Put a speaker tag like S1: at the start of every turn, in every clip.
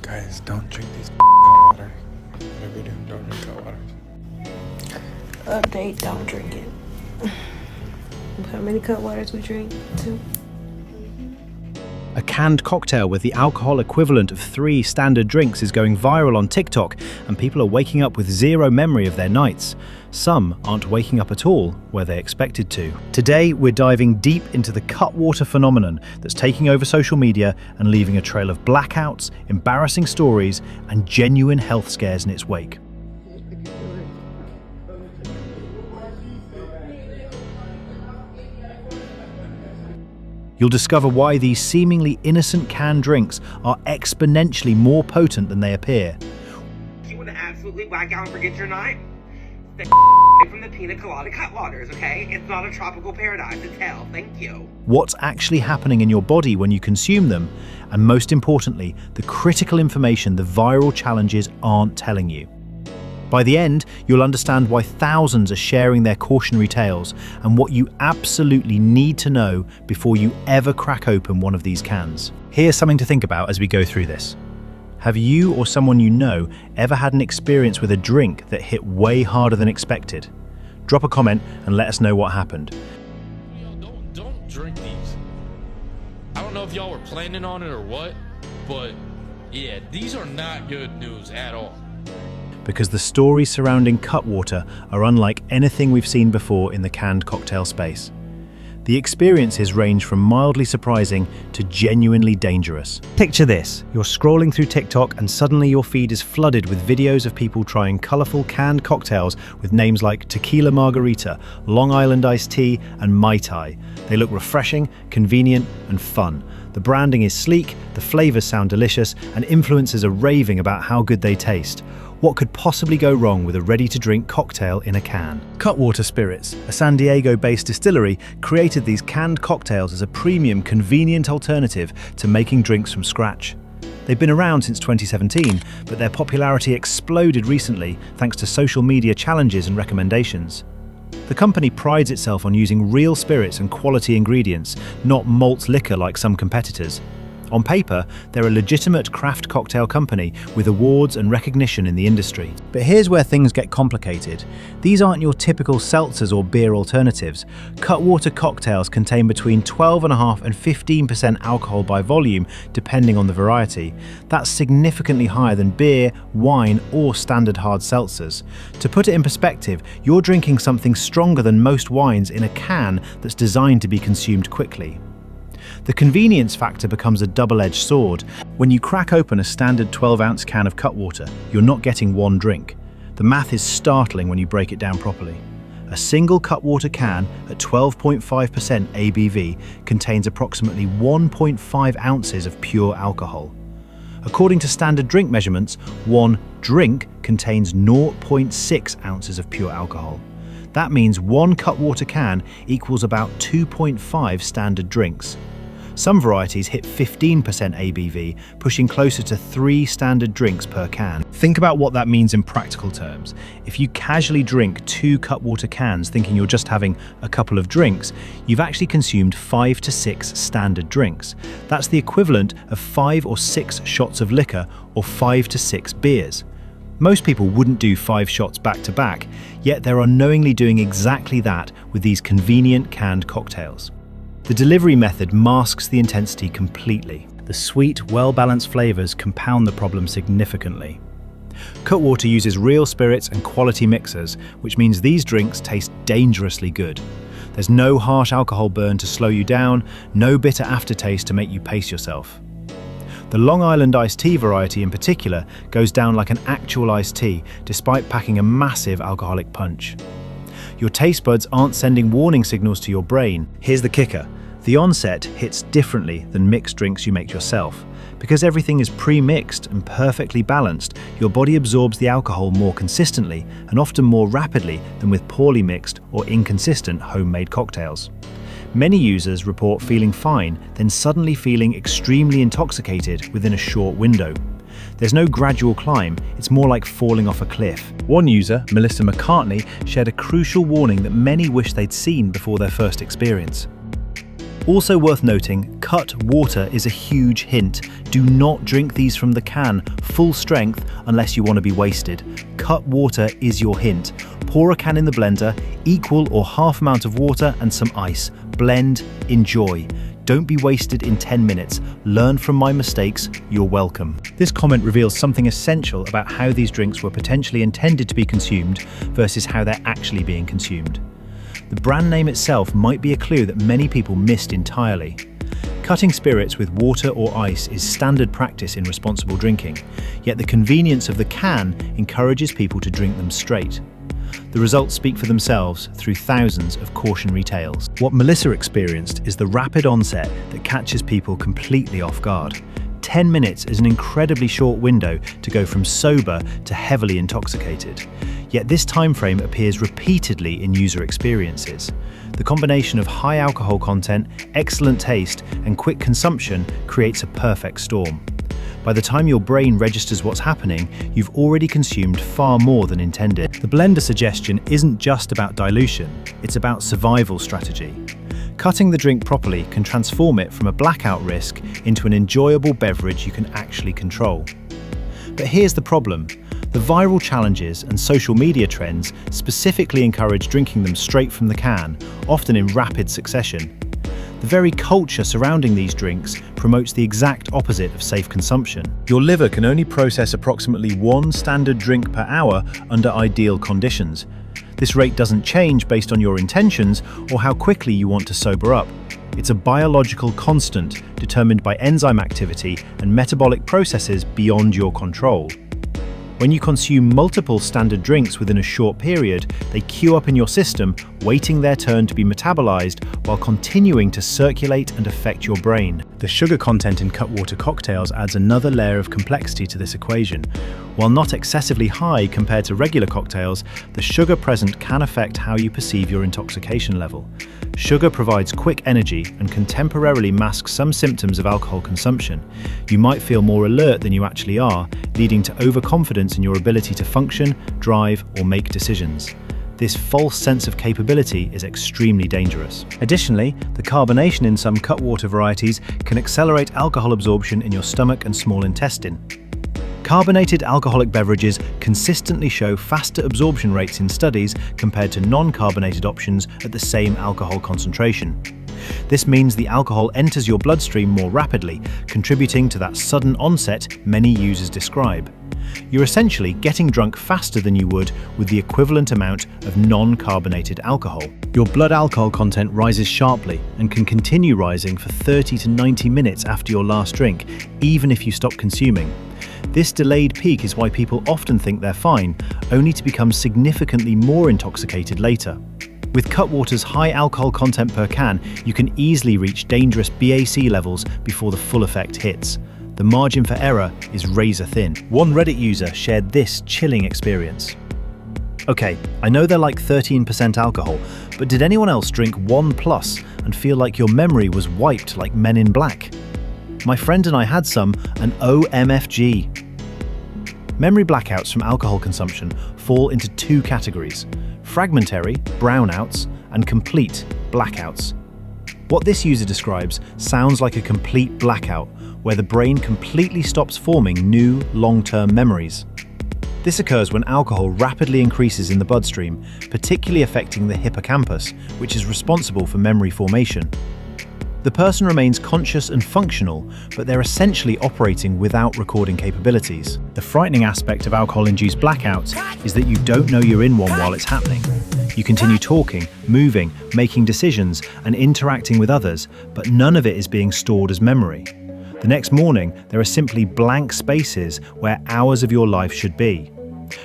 S1: Guys, don't drink these Cutwater. Whatever you do, don't drink Cutwater.
S2: Update, don't drink it. How many Cutwaters we drink? 2.
S3: A canned cocktail with the alcohol equivalent of 3 standard drinks is going viral on TikTok, and people are waking up with zero memory of their nights. Some aren't waking up at all where they expected to. Today, we're diving deep into the Cutwater phenomenon that's taking over social media and leaving a trail of blackouts, embarrassing stories, and genuine health scares in its wake. You'll discover why these seemingly innocent canned drinks are exponentially more potent than they appear.
S4: You want to absolutely black out and forget your night? Stay away from the pina colada Cutwaters, okay? It's not a tropical paradise, it's hell. Thank you.
S3: What's actually happening in your body when you consume them, and most importantly, the critical information the viral challenges aren't telling you. By the end, you'll understand why thousands are sharing their cautionary tales and what you absolutely need to know before you ever crack open one of these cans. Here's something to think about as we go through this. Have you or someone you know ever had an experience with a drink that hit way harder than expected? Drop a comment and let us know what happened.
S5: Don't drink these. I don't know if y'all were planning on it or what, but yeah, these are not good news at all.
S3: Because the stories surrounding Cutwater are unlike anything we've seen before in the canned cocktail space. The experiences range from mildly surprising to genuinely dangerous. Picture this, you're scrolling through TikTok and suddenly your feed is flooded with videos of people trying colourful canned cocktails with names like Tequila Margarita, Long Island Iced Tea, and Mai Tai. They look refreshing, convenient, and fun. The branding is sleek, the flavours sound delicious, and influencers are raving about how good they taste. What could possibly go wrong with a ready-to-drink cocktail in a can? Cutwater Spirits, a San Diego-based distillery, created these canned cocktails as a premium, convenient alternative to making drinks from scratch. They've been around since 2017, but their popularity exploded recently thanks to social media challenges and recommendations. The company prides itself on using real spirits and quality ingredients, not malt liquor like some competitors. On paper, they're a legitimate craft cocktail company with awards and recognition in the industry. But here's where things get complicated. These aren't your typical seltzers or beer alternatives. Cutwater cocktails contain between 12.5% and 15% alcohol by volume, depending on the variety. That's significantly higher than beer, wine, or standard hard seltzers. To put it in perspective, you're drinking something stronger than most wines in a can that's designed to be consumed quickly. The convenience factor becomes a double-edged sword. When you crack open a standard 12-ounce can of Cutwater, you're not getting one drink. The math is startling when you break it down properly. A single Cutwater can at 12.5% ABV contains approximately 1.5 ounces of pure alcohol. According to standard drink measurements, one drink contains 0.6 ounces of pure alcohol. That means one Cutwater can equals about 2.5 standard drinks. Some varieties hit 15% ABV, pushing closer to 3 standard drinks per can. Think about what that means in practical terms. If you casually drink 2 Cutwater cans thinking you're just having a couple of drinks, you've actually consumed 5 to 6 standard drinks. That's the equivalent of 5 or 6 shots of liquor or 5 to 6 beers. Most people wouldn't do 5 shots back to back, yet they're unknowingly doing exactly that with these convenient canned cocktails. The delivery method masks the intensity completely. The sweet, well-balanced flavours compound the problem significantly. Cutwater uses real spirits and quality mixers, which means these drinks taste dangerously good. There's no harsh alcohol burn to slow you down, no bitter aftertaste to make you pace yourself. The Long Island Iced Tea variety in particular goes down like an actual iced tea, despite packing a massive alcoholic punch. Your taste buds aren't sending warning signals to your brain. Here's the kicker. The onset hits differently than mixed drinks you make yourself. Because everything is pre-mixed and perfectly balanced, your body absorbs the alcohol more consistently and often more rapidly than with poorly mixed or inconsistent homemade cocktails. Many users report feeling fine, then suddenly feeling extremely intoxicated within a short window. There's no gradual climb, it's more like falling off a cliff. One user, Melissa McCartney, shared a crucial warning that many wish they'd seen before their first experience. Also worth noting, Cutwater is a huge hint. Do not drink these from the can, full strength, unless you want to be wasted. Cutwater is your hint. Pour a can in the blender, equal or half amount of water and some ice. Blend, enjoy. Don't be wasted in 10 minutes. Learn from my mistakes, you're welcome. This comment reveals something essential about how these drinks were potentially intended to be consumed versus how they're actually being consumed. The brand name itself might be a clue that many people missed entirely. Cutting spirits with water or ice is standard practice in responsible drinking, yet the convenience of the can encourages people to drink them straight. The results speak for themselves through thousands of cautionary tales. What Melissa experienced is the rapid onset that catches people completely off guard. 10 minutes is an incredibly short window to go from sober to heavily intoxicated. Yet this time frame appears repeatedly in user experiences. The combination of high alcohol content, excellent taste, and quick consumption creates a perfect storm. By the time your brain registers what's happening, you've already consumed far more than intended. The blender suggestion isn't just about dilution, it's about survival strategy. Cutting the drink properly can transform it from a blackout risk into an enjoyable beverage you can actually control. But here's the problem. The viral challenges and social media trends specifically encourage drinking them straight from the can, often in rapid succession. The very culture surrounding these drinks promotes the exact opposite of safe consumption. Your liver can only process approximately 1 standard drink per hour under ideal conditions. This rate doesn't change based on your intentions or how quickly you want to sober up. It's a biological constant determined by enzyme activity and metabolic processes beyond your control. When you consume multiple standard drinks within a short period, they queue up in your system, waiting their turn to be metabolized while continuing to circulate and affect your brain. The sugar content in Cutwater cocktails adds another layer of complexity to this equation. While not excessively high compared to regular cocktails, the sugar present can affect how you perceive your intoxication level. Sugar provides quick energy and can temporarily mask some symptoms of alcohol consumption. You might feel more alert than you actually are, leading to overconfidence in your ability to function, drive, or make decisions. This false sense of capability is extremely dangerous. Additionally, the carbonation in some Cutwater varieties can accelerate alcohol absorption in your stomach and small intestine. Carbonated alcoholic beverages consistently show faster absorption rates in studies compared to non-carbonated options at the same alcohol concentration. This means the alcohol enters your bloodstream more rapidly, contributing to that sudden onset many users describe. You're essentially getting drunk faster than you would with the equivalent amount of non-carbonated alcohol. Your blood alcohol content rises sharply and can continue rising for 30 to 90 minutes after your last drink, even if you stop consuming. This delayed peak is why people often think they're fine, only to become significantly more intoxicated later. With Cutwater's high alcohol content per can, you can easily reach dangerous BAC levels before the full effect hits. The margin for error is razor thin. One Reddit user shared this chilling experience. Okay, I know they're like 13% alcohol, but did anyone else drink 1+ and feel like your memory was wiped like Men in Black? My friend and I had some, and OMFG. Memory blackouts from alcohol consumption fall into 2 categories: fragmentary, brownouts, and complete, blackouts. What this user describes sounds like a complete blackout, where the brain completely stops forming new, long-term memories. This occurs when alcohol rapidly increases in the bloodstream, particularly affecting the hippocampus, which is responsible for memory formation. The person remains conscious and functional, but they're essentially operating without recording capabilities. The frightening aspect of alcohol-induced blackouts is that you don't know you're in one while it's happening. You continue talking, moving, making decisions, and interacting with others, but none of it is being stored as memory. The next morning, there are simply blank spaces where hours of your life should be.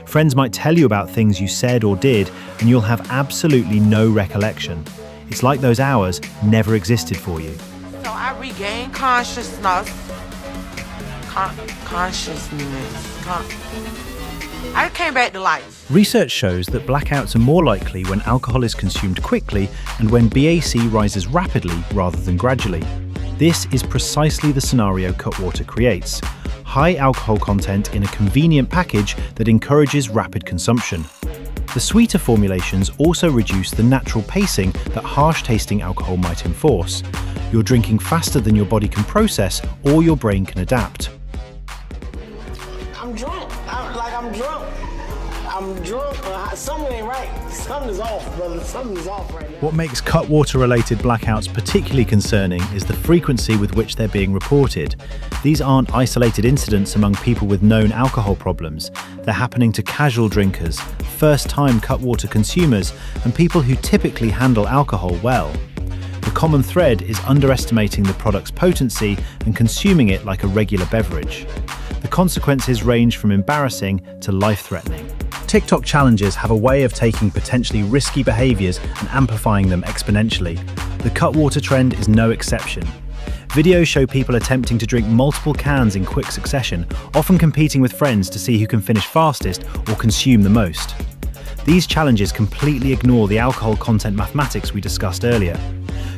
S3: Friends might tell you about things you said or did, and you'll have absolutely no recollection. It's like those hours never existed for you.
S6: So I regained consciousness. I came back to life.
S3: Research shows that blackouts are more likely when alcohol is consumed quickly and when BAC rises rapidly rather than gradually. This is precisely the scenario Cutwater creates: high alcohol content in a convenient package that encourages rapid consumption. The sweeter formulations also reduce the natural pacing that harsh-tasting alcohol might enforce. You're drinking faster than your body can process or your brain can adapt.
S7: I'm drunk. I'm drunk. I'm drunk. Something ain't right. Something's off, brother. Something's off right now.
S3: What makes Cutwater-related blackouts particularly concerning is the frequency with which they're being reported. These aren't isolated incidents among people with known alcohol problems. They're happening to casual drinkers, first-time Cutwater consumers, and people who typically handle alcohol well. The common thread is underestimating the product's potency and consuming it like a regular beverage. The consequences range from embarrassing to life-threatening. TikTok challenges have a way of taking potentially risky behaviours and amplifying them exponentially. The Cutwater trend is no exception. Videos show people attempting to drink multiple cans in quick succession, often competing with friends to see who can finish fastest or consume the most. These challenges completely ignore the alcohol content mathematics we discussed earlier.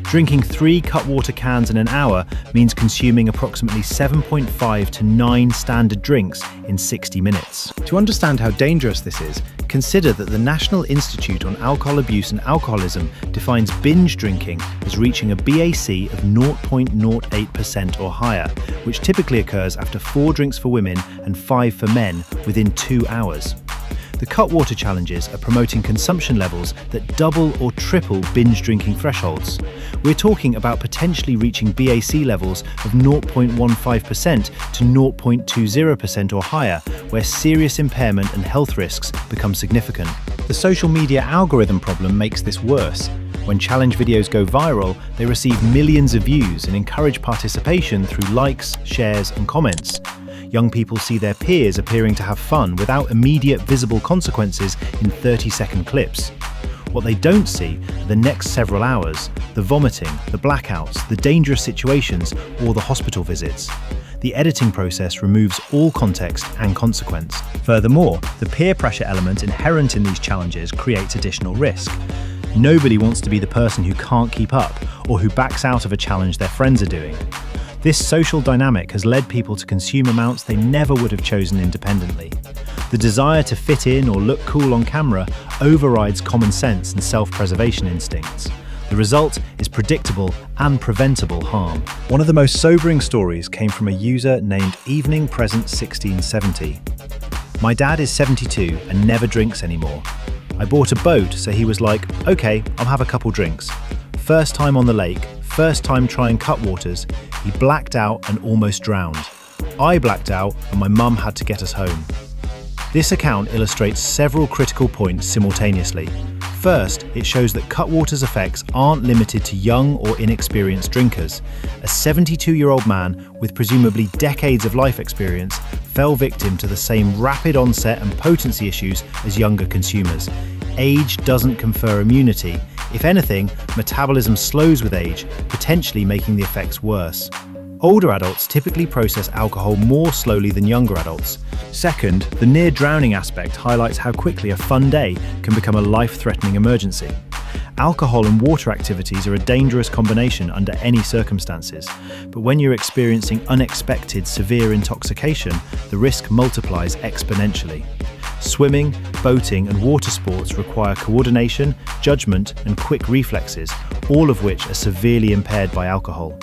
S3: Drinking 3 Cutwater cans in an hour means consuming approximately 7.5 to 9 standard drinks in 60 minutes. To understand how dangerous this is, consider that the National Institute on Alcohol Abuse and Alcoholism defines binge drinking as reaching a BAC of 0.08% or higher, which typically occurs after 4 drinks for women and 5 for men within 2 hours. The Cutwater challenges are promoting consumption levels that double or triple binge drinking thresholds. We're talking about potentially reaching BAC levels of 0.15% to 0.20% or higher, where serious impairment and health risks become significant. The social media algorithm problem makes this worse. When challenge videos go viral, they receive millions of views and encourage participation through likes, shares, and comments. Young people see their peers appearing to have fun without immediate visible consequences in 30-second clips. What they don't see are the next several hours, the vomiting, the blackouts, the dangerous situations, or the hospital visits. The editing process removes all context and consequence. Furthermore, the peer pressure element inherent in these challenges creates additional risk. Nobody wants to be the person who can't keep up or who backs out of a challenge their friends are doing. This social dynamic has led people to consume amounts they never would have chosen independently. The desire to fit in or look cool on camera overrides common sense and self-preservation instincts. The result is predictable and preventable harm. One of the most sobering stories came from a user named Evening Present 1670. My dad is 72 and never drinks anymore. I bought a boat, so he was like, okay, I'll have a couple drinks. First time on the lake, first time trying Cutwaters, he blacked out and almost drowned. I blacked out and my mum had to get us home. This account illustrates several critical points simultaneously. First, it shows that Cutwater's effects aren't limited to young or inexperienced drinkers. A 72-year-old man with presumably decades of life experience fell victim to the same rapid onset and potency issues as younger consumers. Age doesn't confer immunity. If anything, metabolism slows with age, potentially making the effects worse. Older adults typically process alcohol more slowly than younger adults. Second, the near-drowning aspect highlights how quickly a fun day can become a life-threatening emergency. Alcohol and water activities are a dangerous combination under any circumstances, but when you're experiencing unexpected severe intoxication, the risk multiplies exponentially. Swimming, boating, and water sports require coordination, judgment, and quick reflexes, all of which are severely impaired by alcohol.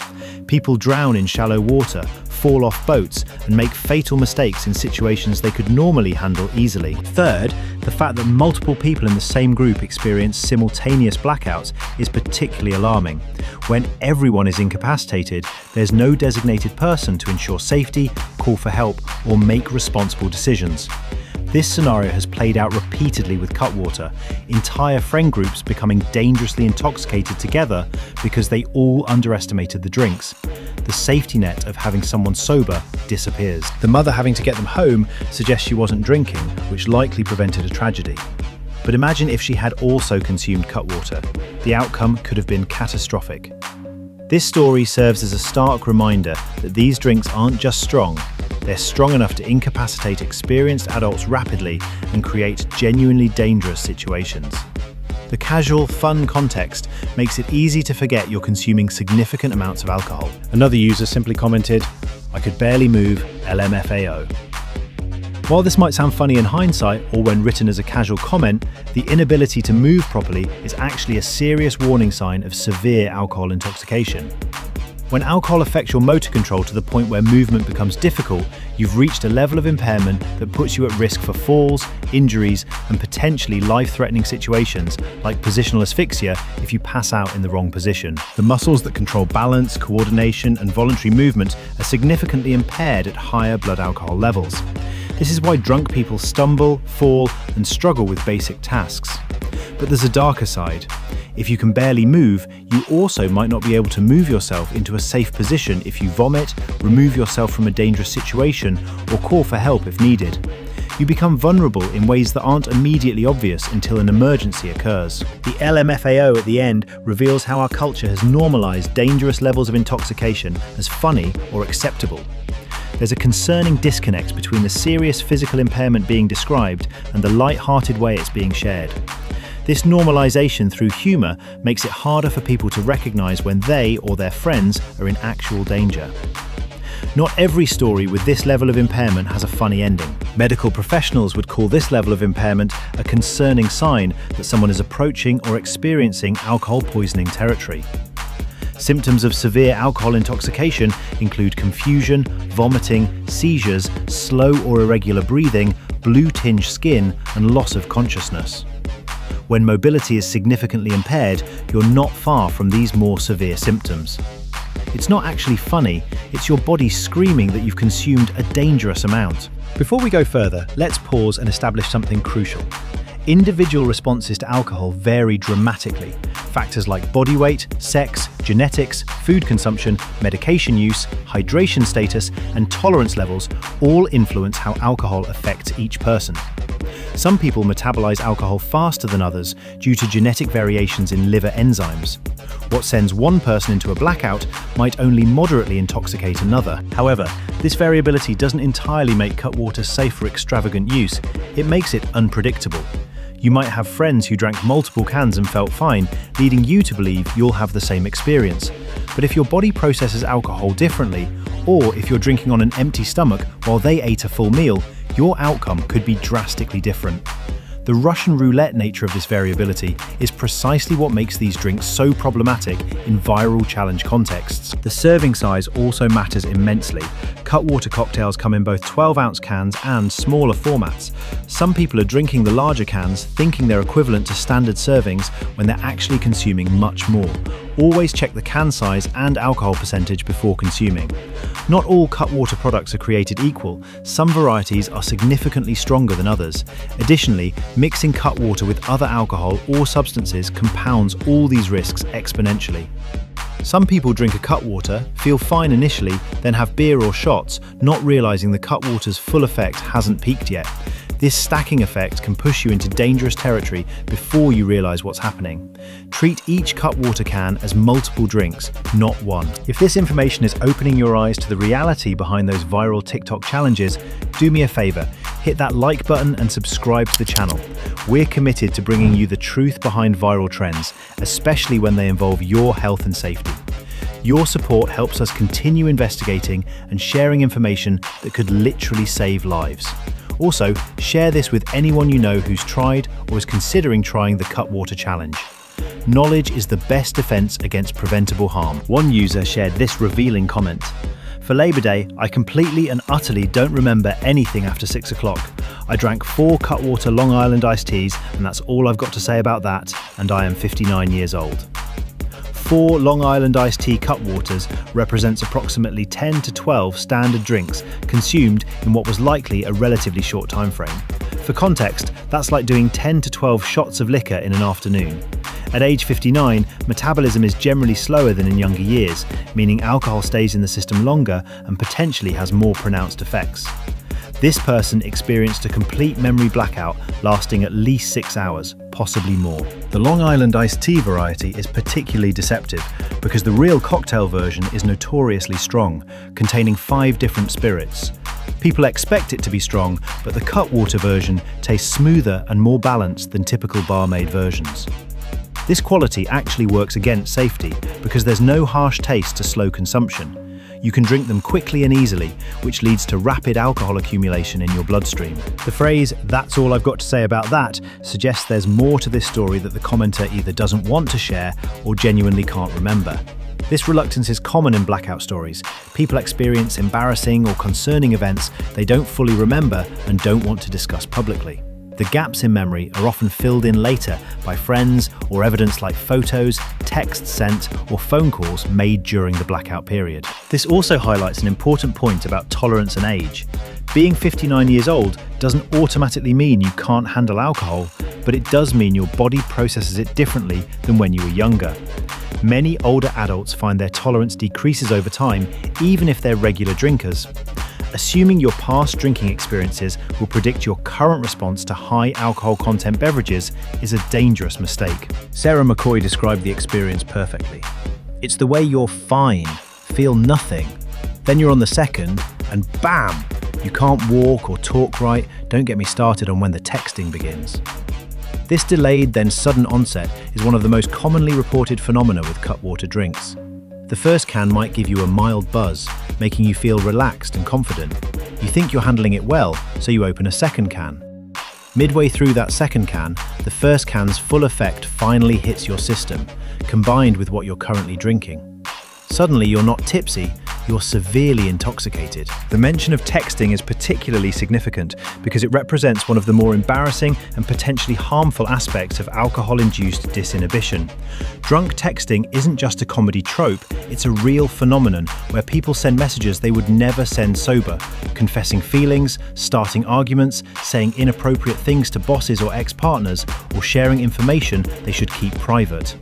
S3: People drown in shallow water, fall off boats, and make fatal mistakes in situations they could normally handle easily. Third, the fact that multiple people in the same group experience simultaneous blackouts is particularly alarming. When everyone is incapacitated, there's no designated person to ensure safety, call for help, or make responsible decisions. This scenario has played out repeatedly with Cutwater, entire friend groups becoming dangerously intoxicated together because they all underestimated the drinks. The safety net of having someone sober disappears. The mother having to get them home suggests she wasn't drinking, which likely prevented a tragedy. But imagine if she had also consumed Cutwater. The outcome could have been catastrophic. This story serves as a stark reminder that these drinks aren't just strong, they're strong enough to incapacitate experienced adults rapidly and create genuinely dangerous situations. The casual, fun context makes it easy to forget you're consuming significant amounts of alcohol. Another user simply commented, "I could barely move, LMFAO." While this might sound funny in hindsight or when written as a casual comment, the inability to move properly is actually a serious warning sign of severe alcohol intoxication. When alcohol affects your motor control to the point where movement becomes difficult, you've reached a level of impairment that puts you at risk for falls, injuries, and potentially life-threatening situations like positional asphyxia if you pass out in the wrong position. The muscles that control balance, coordination, and voluntary movement are significantly impaired at higher blood alcohol levels. This is why drunk people stumble, fall, and struggle with basic tasks. But there's a darker side. If you can barely move, you also might not be able to move yourself into a safe position if you vomit, remove yourself from a dangerous situation, or call for help if needed. You become vulnerable in ways that aren't immediately obvious until an emergency occurs. The LMFAO at the end reveals how our culture has normalized dangerous levels of intoxication as funny or acceptable. There's a concerning disconnect between the serious physical impairment being described and the light-hearted way it's being shared. This normalization through humor makes it harder for people to recognize when they or their friends are in actual danger. Not every story with this level of impairment has a funny ending. Medical professionals would call this level of impairment a concerning sign that someone is approaching or experiencing alcohol poisoning territory. Symptoms of severe alcohol intoxication include confusion, vomiting, seizures, slow or irregular breathing, blue-tinged skin, and loss of consciousness. When mobility is significantly impaired, you're not far from these more severe symptoms. It's not actually funny, it's your body screaming that you've consumed a dangerous amount. Before we go further, let's pause and establish something crucial. Individual responses to alcohol vary dramatically. Factors like body weight, sex, genetics, food consumption, medication use, hydration status, and tolerance levels all influence how alcohol affects each person. Some people metabolize alcohol faster than others due to genetic variations in liver enzymes. What sends one person into a blackout might only moderately intoxicate another. However, this variability doesn't entirely make Cutwater safe for extravagant use. It makes it unpredictable. You might have friends who drank multiple cans and felt fine, leading you to believe you'll have the same experience. But if your body processes alcohol differently, or if you're drinking on an empty stomach while they ate a full meal, your outcome could be drastically different. The Russian roulette nature of this variability is precisely what makes these drinks so problematic in viral challenge contexts. The serving size also matters immensely. Cutwater cocktails come in both 12-ounce cans and smaller formats. Some people are drinking the larger cans thinking they're equivalent to standard servings when they're actually consuming much more. Always check the can size and alcohol percentage before consuming. Not all Cutwater products are created equal. Some varieties are significantly stronger than others. Additionally, mixing Cutwater with other alcohol or substances compounds all these risks exponentially. Some people drink a Cutwater, feel fine initially, then have beer or shots, not realizing the Cutwater's full effect hasn't peaked yet. This stacking effect can push you into dangerous territory before you realize what's happening. Treat each Cutwater can as multiple drinks, not one. If this information is opening your eyes to the reality behind those viral TikTok challenges, do me a favor, hit that like button and subscribe to the channel. We're committed to bringing you the truth behind viral trends, especially when they involve your health and safety. Your support helps us continue investigating and sharing information that could literally save lives. Also, share this with anyone you know who's tried or is considering trying the Cutwater challenge. Knowledge is the best defense against preventable harm. One user shared this revealing comment. For Labor Day, I completely and utterly don't remember anything after 6 o'clock. I drank 4 Cutwater Long Island iced teas, and that's all I've got to say about that, and I am 59 years old. 4 Long Island iced tea Cutwaters represents approximately 10 to 12 standard drinks consumed in what was likely a relatively short time frame. For context, that's like doing 10 to 12 shots of liquor in an afternoon. At age 59, metabolism is generally slower than in younger years, meaning alcohol stays in the system longer and potentially has more pronounced effects. This person experienced a complete memory blackout lasting at least 6 hours, possibly more. The Long Island iced tea variety is particularly deceptive because the real cocktail version is notoriously strong, containing 5 different spirits. People expect it to be strong, but the Cutwater version tastes smoother and more balanced than typical bar-made versions. This quality actually works against safety because there's no harsh taste to slow consumption. You can drink them quickly and easily, which leads to rapid alcohol accumulation in your bloodstream. The phrase, "that's all I've got to say about that," suggests there's more to this story that the commenter either doesn't want to share or genuinely can't remember. This reluctance is common in blackout stories. People experience embarrassing or concerning events they don't fully remember and don't want to discuss publicly. The gaps in memory are often filled in later by friends or evidence like photos, texts sent, or phone calls made during the blackout period. This also highlights an important point about tolerance and age. Being 59 years old doesn't automatically mean you can't handle alcohol, but it does mean your body processes it differently than when you were younger. Many older adults find their tolerance decreases over time, even if they're regular drinkers. Assuming your past drinking experiences will predict your current response to high alcohol content beverages is a dangerous mistake. Sarah McCoy described the experience perfectly. It's the way you're fine, feel nothing. Then you're on the second, and bam! You can't walk or talk right. Don't get me started on when the texting begins. This delayed then sudden onset is one of the most commonly reported phenomena with Cutwater drinks. The first can might give you a mild buzz, making you feel relaxed and confident. You think you're handling it well, so you open a second can. Midway through that second can, the first can's full effect finally hits your system, combined with what you're currently drinking. Suddenly you're not tipsy, you're severely intoxicated. The mention of texting is particularly significant because it represents one of the more embarrassing and potentially harmful aspects of alcohol-induced disinhibition. Drunk texting isn't just a comedy trope, it's a real phenomenon where people send messages they would never send sober, confessing feelings, starting arguments, saying inappropriate things to bosses or ex-partners, or sharing information they should keep private.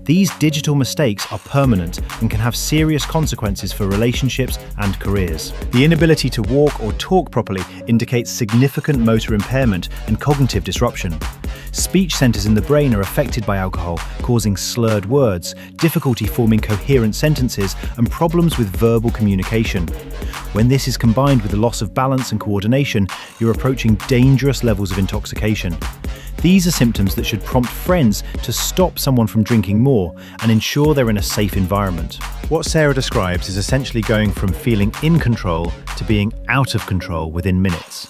S3: These digital mistakes are permanent and can have serious consequences for relationships and careers. The inability to walk or talk properly indicates significant motor impairment and cognitive disruption. Speech centers in the brain are affected by alcohol, causing slurred words, difficulty forming coherent sentences, and problems with verbal communication. When this is combined with a loss of balance and coordination, you're approaching dangerous levels of intoxication. These are symptoms that should prompt friends to stop someone from drinking more and ensure they're in a safe environment. What Sarah describes is essentially going from feeling in control to being out of control within minutes.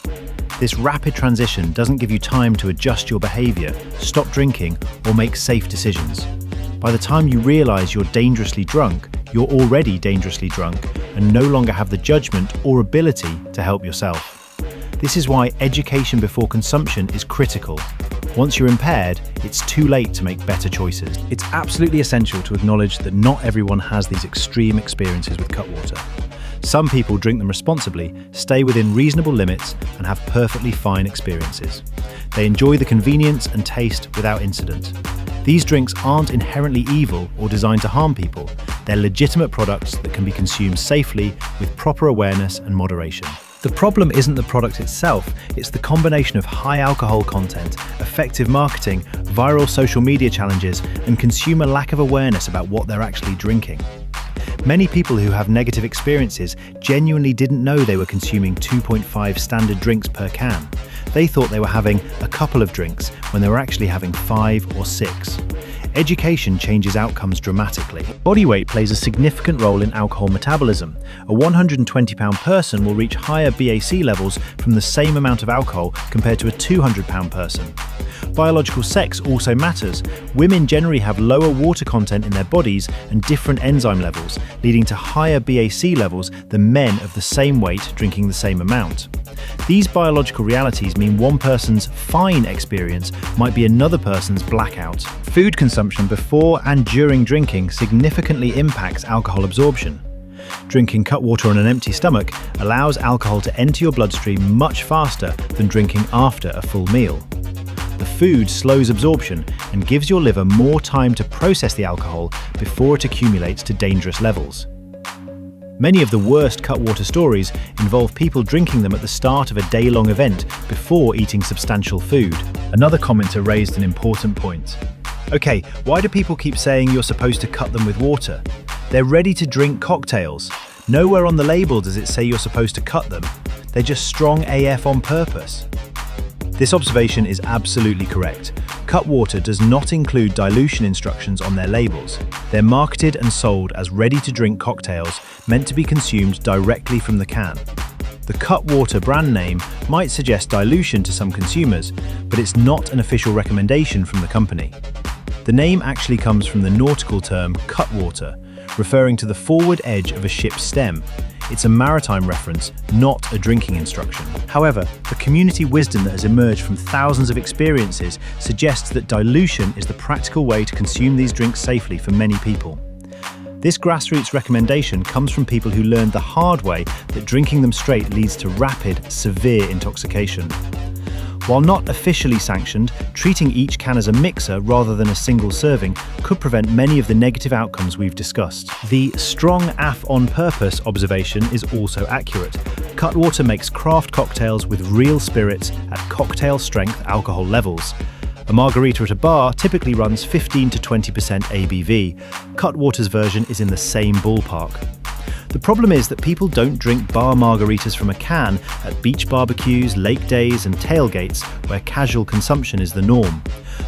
S3: This rapid transition doesn't give you time to adjust your behavior, stop drinking, or make safe decisions. By the time you realize you're dangerously drunk, you're already dangerously drunk and no longer have the judgment or ability to help yourself. This is why education before consumption is critical. Once you're impaired, it's too late to make better choices. It's absolutely essential to acknowledge that not everyone has these extreme experiences with Cutwater. Some people drink them responsibly, stay within reasonable limits, and have perfectly fine experiences. They enjoy the convenience and taste without incident. These drinks aren't inherently evil or designed to harm people. They're legitimate products that can be consumed safely with proper awareness and moderation. The problem isn't the product itself, it's the combination of high alcohol content, effective marketing, viral social media challenges, and consumer lack of awareness about what they're actually drinking. Many people who have negative experiences genuinely didn't know they were consuming 2.5 standard drinks per can. They thought they were having a couple of drinks when they were actually having 5 or 6. Education changes outcomes dramatically. Body weight plays a significant role in alcohol metabolism. A 120-pound person will reach higher BAC levels from the same amount of alcohol compared to a 200-pound person. Biological sex also matters. Women generally have lower water content in their bodies and different enzyme levels, leading to higher BAC levels than men of the same weight drinking the same amount. These biological realities mean one person's fine experience might be another person's blackout. Food consumption before and during drinking significantly impacts alcohol absorption. Drinking Cutwater on an empty stomach allows alcohol to enter your bloodstream much faster than drinking after a full meal. The food slows absorption and gives your liver more time to process the alcohol before it accumulates to dangerous levels. Many of the worst Cutwater stories involve people drinking them at the start of a day-long event before eating substantial food. Another commenter raised an important point. Okay, why do people keep saying you're supposed to cut them with water? They're ready-to-drink cocktails. Nowhere on the label does it say you're supposed to cut them. They're just strong AF on purpose. This observation is absolutely correct. Cutwater does not include dilution instructions on their labels. They're marketed and sold as ready-to-drink cocktails meant to be consumed directly from the can. The Cutwater brand name might suggest dilution to some consumers, but it's not an official recommendation from the company. The name actually comes from the nautical term cutwater, referring to the forward edge of a ship's stem. It's a maritime reference, not a drinking instruction. However, the community wisdom that has emerged from thousands of experiences suggests that dilution is the practical way to consume these drinks safely for many people. This grassroots recommendation comes from people who learned the hard way that drinking them straight leads to rapid, severe intoxication. While not officially sanctioned, treating each can as a mixer rather than a single serving could prevent many of the negative outcomes we've discussed. The strong AF on purpose observation is also accurate. Cutwater makes craft cocktails with real spirits at cocktail strength alcohol levels. A margarita at a bar typically runs 15 to 20% ABV. Cutwater's version is in the same ballpark. The problem is that people don't drink bar margaritas from a can at beach barbecues, lake days, and tailgates where casual consumption is the norm.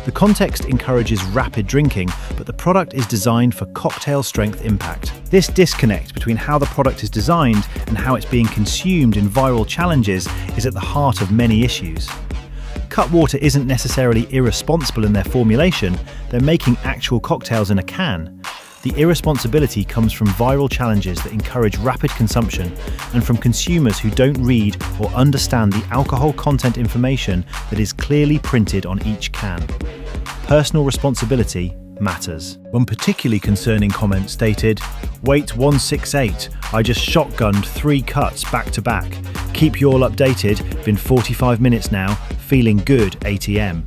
S3: The context encourages rapid drinking, but the product is designed for cocktail strength impact. This disconnect between how the product is designed and how it's being consumed in viral challenges is at the heart of many issues. Cutwater isn't necessarily irresponsible in their formulation, they're making actual cocktails in a can. The irresponsibility comes from viral challenges that encourage rapid consumption and from consumers who don't read or understand the alcohol content information that is clearly printed on each can. Personal responsibility matters. One particularly concerning comment stated, "Wait 168, I just shotgunned 3 cuts back to back. Keep you all updated, been 45 minutes now, feeling good ATM."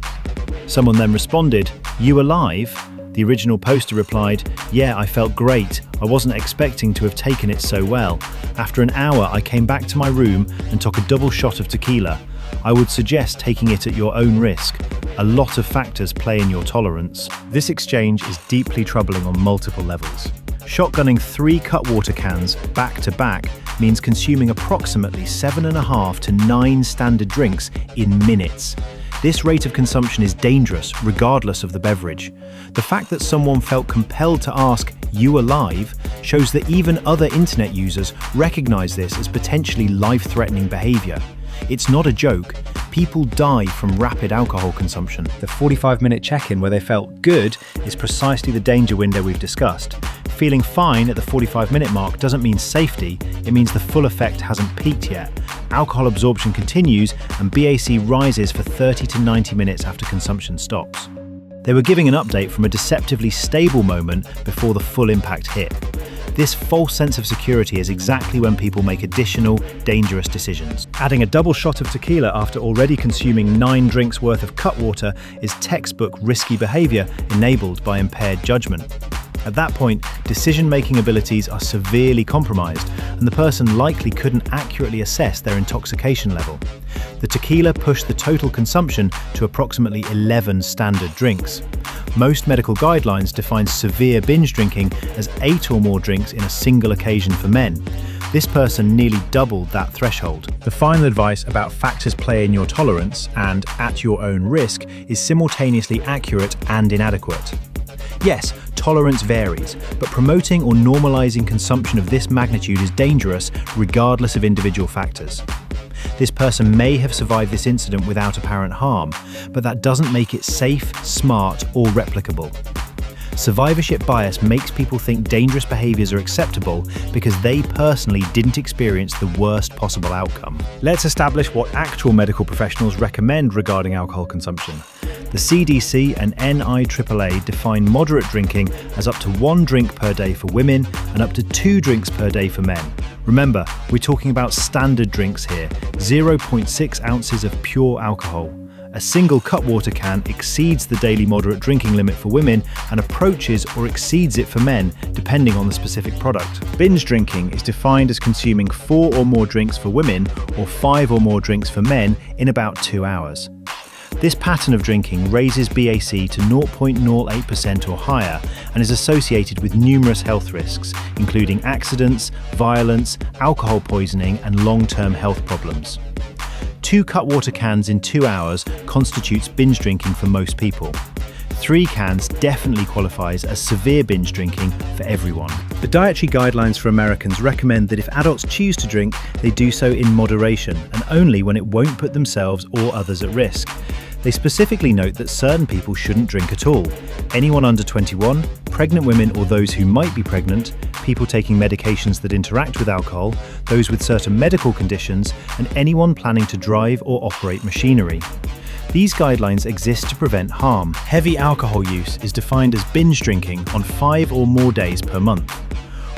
S3: Someone then responded, "You alive?" The original poster replied, "Yeah, I felt great. I wasn't expecting to have taken it so well. After an hour, I came back to my room and took a double shot of tequila. I would suggest taking it at your own risk. A lot of factors play in your tolerance." This exchange is deeply troubling on multiple levels. Shotgunning 3 Cutwater cans back to back means consuming approximately 7.5 to 9 standard drinks in minutes. This rate of consumption is dangerous regardless of the beverage. The fact that someone felt compelled to ask, "You alive?" shows that even other internet users recognize this as potentially life-threatening behavior. It's not a joke. People die from rapid alcohol consumption. The 45-minute check-in where they felt good is precisely the danger window we've discussed. Feeling fine at the 45-minute mark doesn't mean safety, it means the full effect hasn't peaked yet. Alcohol absorption continues and BAC rises for 30 to 90 minutes after consumption stops. They were giving an update from a deceptively stable moment before the full impact hit. This false sense of security is exactly when people make additional, dangerous decisions. Adding a double shot of tequila after already consuming 9 drinks worth of Cutwater is textbook risky behavior enabled by impaired judgment. At that point, decision-making abilities are severely compromised, and the person likely couldn't accurately assess their intoxication level. The tequila pushed the total consumption to approximately 11 standard drinks. Most medical guidelines define severe binge drinking as 8 or more drinks in a single occasion for men. This person nearly doubled that threshold. The final advice about factors play in your tolerance and at your own risk is simultaneously accurate and inadequate. Yes, tolerance varies, but promoting or normalizing consumption of this magnitude is dangerous regardless of individual factors. This person may have survived this incident without apparent harm, but that doesn't make it safe, smart, or replicable. Survivorship bias makes people think dangerous behaviors are acceptable because they personally didn't experience the worst possible outcome. Let's establish what actual medical professionals recommend regarding alcohol consumption. The CDC and NIAAA define moderate drinking as up to 1 drink per day for women and up to 2 drinks per day for men. Remember, we're talking about standard drinks here, 0.6 ounces of pure alcohol. A single Cutwater can exceeds the daily moderate drinking limit for women and approaches or exceeds it for men, depending on the specific product. Binge drinking is defined as consuming 4 or more drinks for women or 5 or more drinks for men in about 2 hours. This pattern of drinking raises BAC to 0.08% or higher and is associated with numerous health risks, including accidents, violence, alcohol poisoning, and long-term health problems. 2 Cutwater cans in 2 hours constitutes binge drinking for most people. 3 cans definitely qualifies as severe binge drinking for everyone. The dietary guidelines for Americans recommend that if adults choose to drink, they do so in moderation and only when it won't put themselves or others at risk. They specifically note that certain people shouldn't drink at all. Anyone under 21, pregnant women or those who might be pregnant, people taking medications that interact with alcohol, those with certain medical conditions, and anyone planning to drive or operate machinery. These guidelines exist to prevent harm. Heavy alcohol use is defined as binge drinking on 5 or more days per month.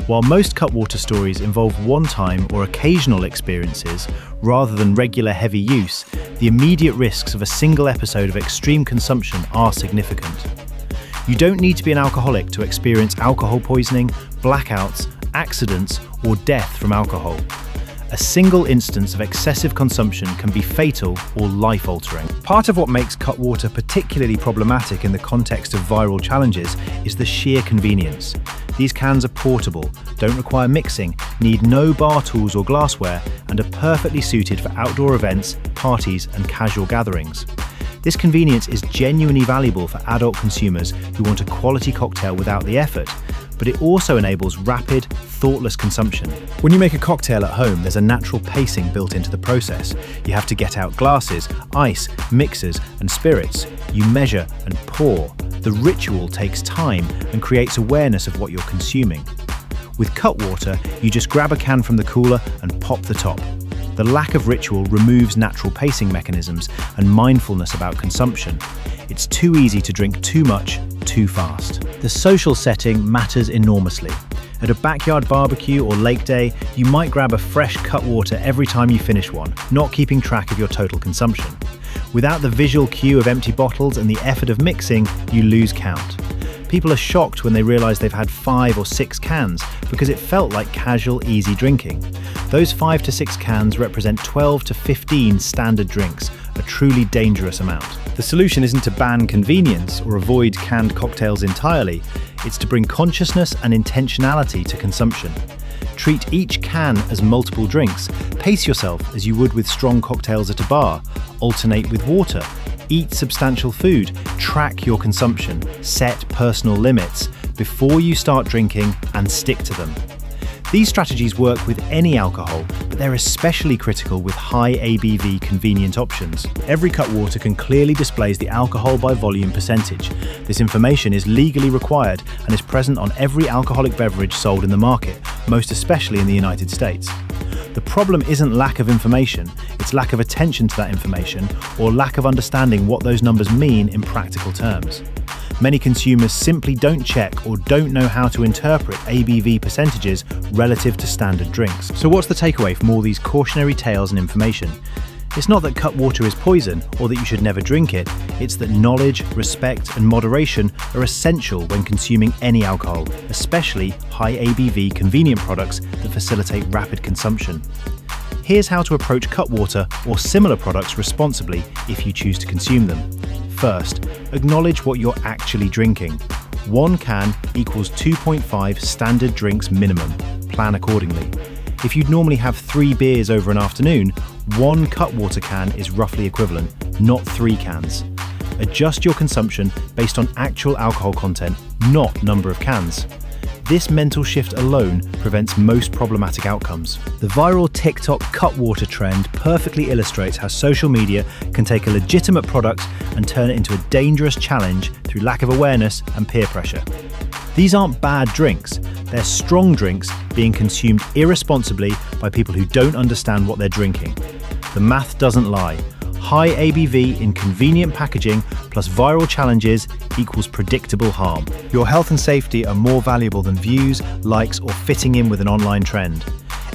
S3: While most Cutwater stories involve one-time or occasional experiences rather than regular heavy use, the immediate risks of a single episode of extreme consumption are significant. You don't need to be an alcoholic to experience alcohol poisoning, blackouts, accidents, or death from alcohol. A single instance of excessive consumption can be fatal or life-altering. Part of what makes Cutwater particularly problematic in the context of viral challenges is the sheer convenience. These cans are portable, don't require mixing, need no bar tools or glassware, and are perfectly suited for outdoor events, parties, and casual gatherings. This convenience is genuinely valuable for adult consumers who want a quality cocktail without the effort, but it also enables rapid, thoughtless consumption. When you make a cocktail at home, there's a natural pacing built into the process. You have to get out glasses, ice, mixers, and spirits. You measure and pour. The ritual takes time and creates awareness of what you're consuming. With Cutwater, you just grab a can from the cooler and pop the top. The lack of ritual removes natural pacing mechanisms and mindfulness about consumption. It's too easy to drink too much, too fast. The social setting matters enormously. At a backyard barbecue or lake day, you might grab a fresh Cutwater every time you finish one, not keeping track of your total consumption. Without the visual cue of empty bottles and the effort of mixing, you lose count. People are shocked when they realise they've had 5 or 6 cans because it felt like casual, easy drinking. Those 5 to 6 cans represent 12 to 15 standard drinks, a truly dangerous amount. The solution isn't to ban convenience or avoid canned cocktails entirely, it's to bring consciousness and intentionality to consumption. Treat each can as multiple drinks, pace yourself as you would with strong cocktails at a bar, alternate with water, eat substantial food, track your consumption, set personal limits before you start drinking and stick to them. These strategies work with any alcohol, but they're especially critical with high ABV convenient options. Every Cutwater can clearly displays the alcohol by volume percentage. This information is legally required and is present on every alcoholic beverage sold in the market, most especially in the United States. The problem isn't lack of information, it's lack of attention to that information or lack of understanding what those numbers mean in practical terms. Many consumers simply don't check or don't know how to interpret ABV percentages relative to standard drinks. So what's the takeaway from all these cautionary tales and information? It's not that Cutwater is poison or that you should never drink it, it's that knowledge, respect and moderation are essential when consuming any alcohol, especially high ABV convenient products that facilitate rapid consumption. Here's how to approach Cutwater or similar products responsibly if you choose to consume them. First, acknowledge what you're actually drinking. 1 can equals 2.5 standard drinks minimum. Plan accordingly. If you'd normally have 3 beers over an afternoon, 1 Cutwater can is roughly equivalent, not 3 cans. Adjust your consumption based on actual alcohol content, not number of cans. This mental shift alone prevents most problematic outcomes. The viral TikTok Cutwater trend perfectly illustrates how social media can take a legitimate product and turn it into a dangerous challenge through lack of awareness and peer pressure. These aren't bad drinks, they're strong drinks being consumed irresponsibly by people who don't understand what they're drinking. The math doesn't lie. High ABV in convenient packaging plus viral challenges equals predictable harm. Your health and safety are more valuable than views, likes, or fitting in with an online trend.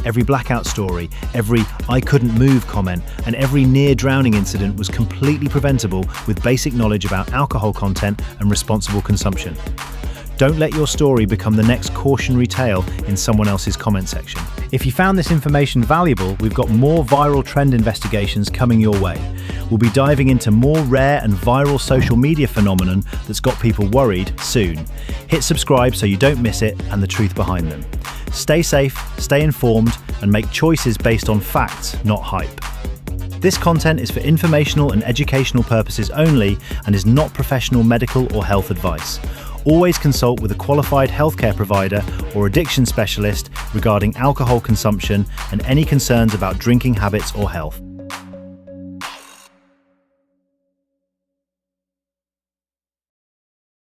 S3: Every blackout story, every "I couldn't move" comment, and every near drowning incident was completely preventable with basic knowledge about alcohol content and responsible consumption. Don't let your story become the next cautionary tale in someone else's comment section. If you found this information valuable, we've got more viral trend investigations coming your way. We'll be diving into more rare and viral social media phenomenon that's got people worried soon. Hit subscribe so you don't miss it and the truth behind them. Stay safe, stay informed, and make choices based on facts, not hype. This content is for informational and educational purposes only and is not professional medical or health advice. Always consult with a qualified healthcare provider or addiction specialist regarding alcohol consumption and any concerns about drinking habits or health.